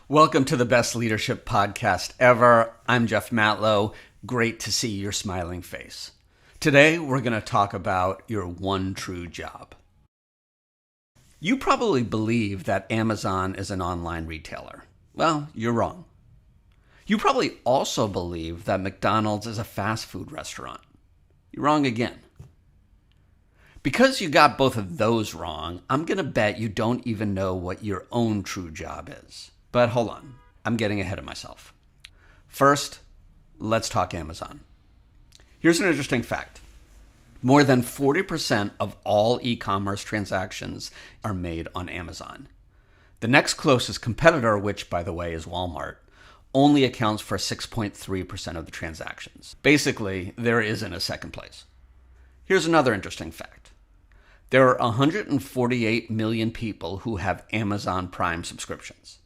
Welcome to the best leadership podcast ever. I'm Jeff Matlow. Great to see your smiling face. Today, we're going to talk about your one true job. You probably believe that Amazon is an online retailer. Well, you're wrong. You probably also believe that McDonald's is a fast food restaurant. You're wrong again. Because you got both of those wrong, I'm going to bet you don't even know what your own true job is. But hold on, I'm getting ahead of myself. First, let's talk Amazon. Here's an interesting fact. More than 40% of all e-commerce transactions are made on Amazon. The next closest competitor, which by the way is Walmart, only accounts for 6.3% of the transactions. Basically, there isn't a second place. Here's another interesting fact. There are 148 million people who have Amazon Prime subscriptions.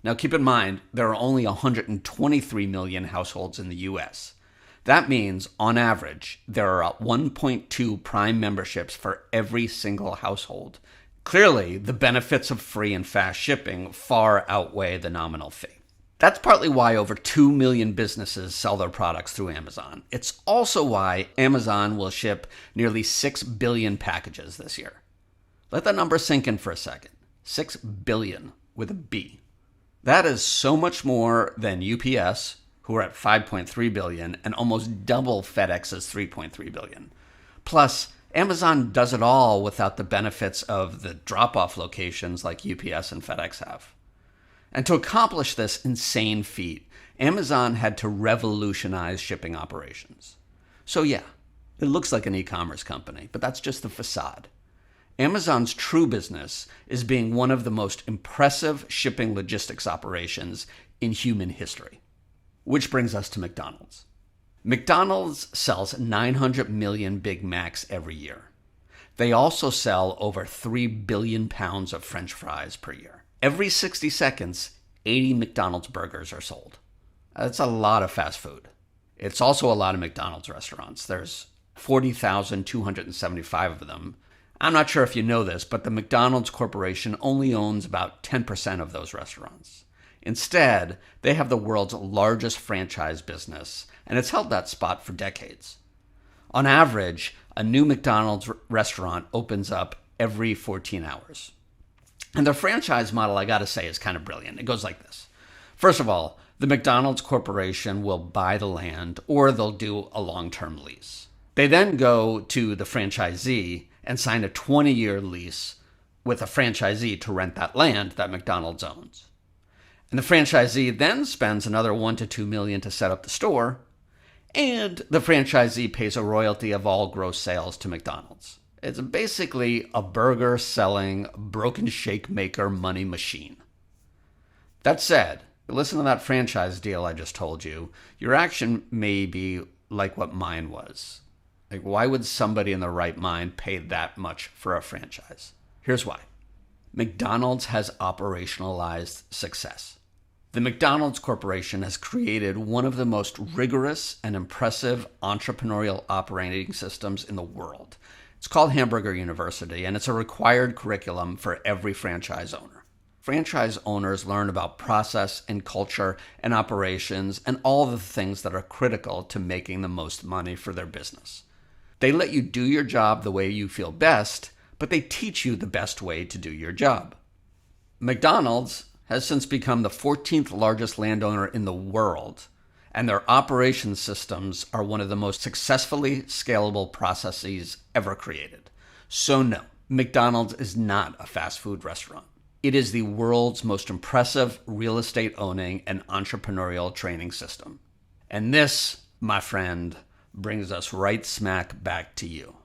Now keep in mind, there are only 123 million households in the US. That means, on average, there are 1.2 Prime memberships for every single household. Clearly, the benefits of free and fast shipping far outweigh the nominal fee. That's partly why over 2 million businesses sell their products through Amazon. It's also why Amazon will ship nearly 6 billion packages this year. Let that number sink in for a second. 6 billion with a B. That is so much more than UPS, who are at 5.3 billion, and almost double FedEx's 3.3 billion. Plus, Amazon does it all without the benefits of the drop-off locations like UPS and FedEx have. And to accomplish this insane feat, Amazon had to revolutionize shipping operations. So yeah, it looks like an e-commerce company, but that's just the facade. Amazon's true business is being one of the most impressive shipping logistics operations in human history. Which brings us to McDonald's. McDonald's sells 900 million Big Macs every year. They also sell over 3 billion pounds of French fries per year. Every 60 seconds, 80 McDonald's burgers are sold. That's a lot of fast food. It's also a lot of McDonald's restaurants. There's 40,275 of them. I'm not sure if you know this, but the McDonald's Corporation only owns about 10% of those restaurants. Instead, they have the world's largest franchise business, and it's held that spot for decades. On average, a new McDonald's restaurant opens up every 14 hours. And their franchise model, I gotta say, is kind of brilliant. It goes like this. First of all, the McDonald's Corporation will buy the land, or they'll do a long-term lease. They then go to the franchisee and sign a 20-year lease with a franchisee to rent that land that McDonald's owns. And the franchisee then spends another $1 to $2 million to set up the store, and the franchisee pays a royalty of all gross sales to McDonald's. It's basically a burger-selling, broken shake maker money machine. That said, listen to that franchise deal I just told you. Your action may be like what mine was. Like, why would somebody in their right mind pay that much for a franchise? Here's why. McDonald's has operationalized success. The McDonald's Corporation has created one of the most rigorous and impressive entrepreneurial operating systems in the world. It's called Hamburger University, and it's a required curriculum for every franchise owner. Franchise owners learn about process and culture and operations and all the things that are critical to making the most money for their business. They let you do your job the way you feel best, but they teach you the best way to do your job. McDonald's has since become the 14th largest landowner in the world, and their operations systems are one of the most successfully scalable processes ever created. So no, McDonald's is not a fast food restaurant. It is the world's most impressive real estate owning and entrepreneurial training system. And this, my friend, brings us right smack back to you.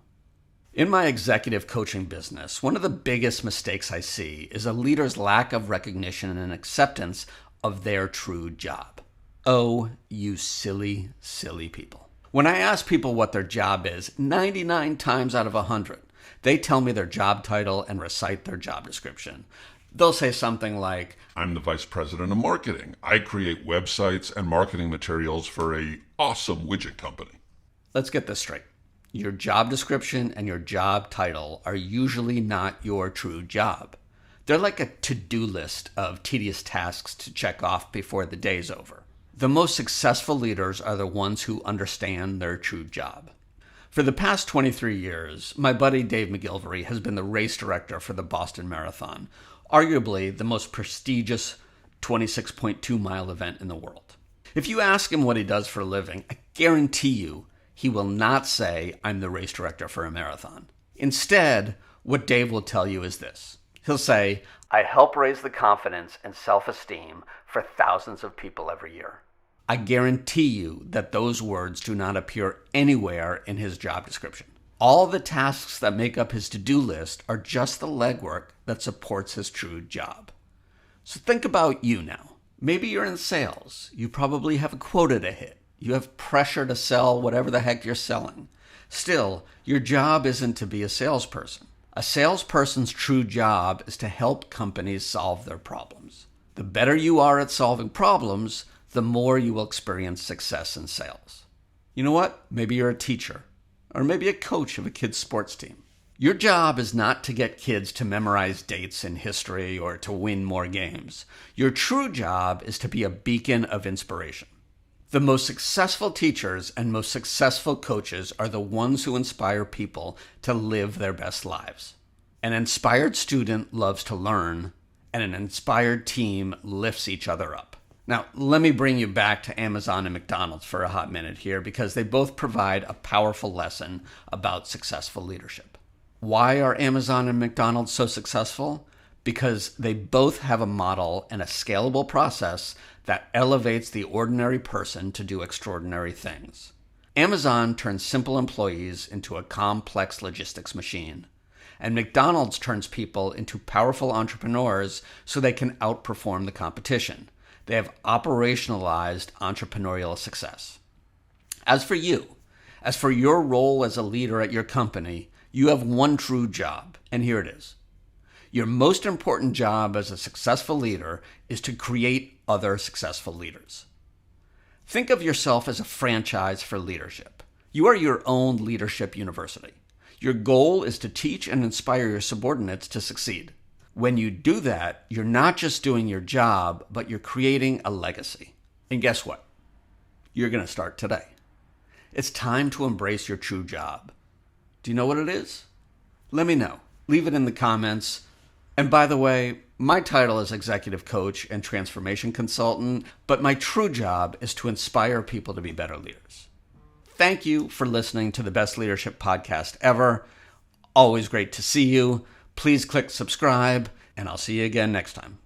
In my executive coaching business, one of the biggest mistakes I see is a leader's lack of recognition and acceptance of their true job. Oh, you silly, silly people. When I ask people what their job is, 99 times out of 100, they tell me their job title and recite their job description. They'll say something like, I'm the vice president of marketing. I create websites and marketing materials for a awesome widget company. Let's get this straight. Your job description and your job title are usually not your true job. They're like a to-do list of tedious tasks to check off before the day's over. The most successful leaders are the ones who understand their true job. For the past 23 years, my buddy Dave McGilvery has been the race director for the Boston Marathon, arguably the most prestigious 26.2-mile event in the world. If you ask him what he does for a living, I guarantee you he will not say, "I'm the race director for a marathon." Instead, what Dave will tell you is this. He'll say, "I help raise the confidence and self-esteem for thousands of people every year." I guarantee you that those words do not appear anywhere in his job description. All the tasks that make up his to-do list are just the legwork that supports his true job. So think about you now. Maybe you're in sales. You probably have a quota to hit. You have pressure to sell whatever the heck you're selling. Still, your job isn't to be a salesperson. A salesperson's true job is to help companies solve their problems. The better you are at solving problems, the more you will experience success in sales. You know what? Maybe you're a teacher, or maybe a coach of a kid's sports team. Your job is not to get kids to memorize dates in history or to win more games. Your true job is to be a beacon of inspiration. The most successful teachers and most successful coaches are the ones who inspire people to live their best lives. An inspired student loves to learn, and an inspired team lifts each other up. Now, let me bring you back to Amazon and McDonald's for a hot minute here, because they both provide a powerful lesson about successful leadership. Why are Amazon and McDonald's so successful? Because they both have a model and a scalable process that elevates the ordinary person to do extraordinary things. Amazon turns simple employees into a complex logistics machine, and McDonald's turns people into powerful entrepreneurs so they can outperform the competition. They have operationalized entrepreneurial success. As for you, as for your role as a leader at your company, you have one true job, and here it is. Your most important job as a successful leader is to create other successful leaders. Think of yourself as a franchise for leadership. You are your own leadership university. Your goal is to teach and inspire your subordinates to succeed. When you do that, you're not just doing your job, but you're creating a legacy. And guess what? You're going to start today. It's time to embrace your true job. Do you know what it is? Let me know. Leave it in the comments. And by the way, my title is executive coach and transformation consultant, but my true job is to inspire people to be better leaders. Thank you for listening to the best leadership podcast ever. Always great to see you. Please click subscribe, and I'll see you again next time.